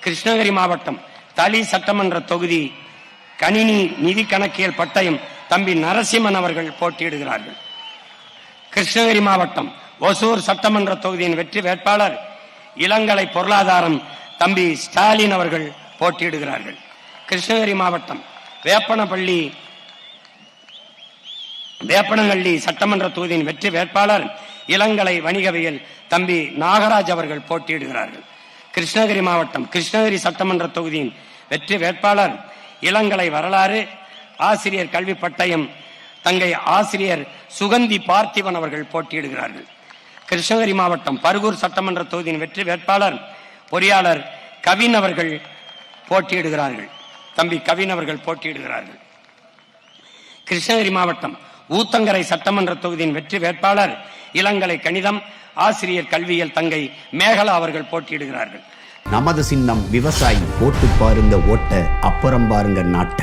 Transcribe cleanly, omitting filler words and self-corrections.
கிருஷ்ணகிரி மாவட்டம் தளி சட்டமன்ற தொகுதி கணினி நிதி கணக்கியல் பட்டயம் தம்பி நரசிம்மன் அவர்கள் போட்டியிடுகிறார்கள். கிருஷ்ணகிரி மாவட்டம் ஒசூர் சட்டமன்ற தொகுதியின் வெற்றி வேட்பாளர் இளங்கலை பொருளாதாரம் தம்பி ஸ்டாலின் அவர்கள் போட்டியிடுகிறார்கள். கிருஷ்ணகிரி மாவட்டம் வேப்பனஹள்ளி சட்டமன்ற தொகுதியின் வெற்றி வேட்பாளர் இளங்கலை வணிகவியல் தம்பி நாகராஜ் அவர்கள் போட்டியிடுகிறார்கள். கிருஷ்ணகிரி மாவட்டம் கிருஷ்ணகிரி சட்டமன்ற தொகுதியின் வெற்றி வேட்பாளர் இளங்கலை வரலாறு ஆசிரியர் கல்வி பட்டயம் தங்கை ஆசிரியர் சுகந்தி பார்த்திபன் அவர்கள் போட்டியிடுகிறார்கள். கிருஷ்ணகிரி மாவட்டம் பர்கூர் சட்டமன்ற தொகுதியின் வெற்றி வேட்பாளர் பொறியாளர் கவின் அவர்கள் போட்டியிடுகிறார்கள். தம்பி கவின் அவர்கள் போட்டியிடுகிறார்கள். கிருஷ்ணகிரி மாவட்டம் ஊத்தங்கரை சட்டமன்ற தொகுதியின் வெற்றி வேட்பாளர் இளங்கலை கணிதம் ஆசிரியர் கல்வியியல் தங்கை மேகலா அவர்கள் போட்டியிடுகிறார்கள். நமது சின்னம் விவசாயி, போட்டு பாருங்க ஓட்ட, அப்புறம் பாருங்க நாட்ட.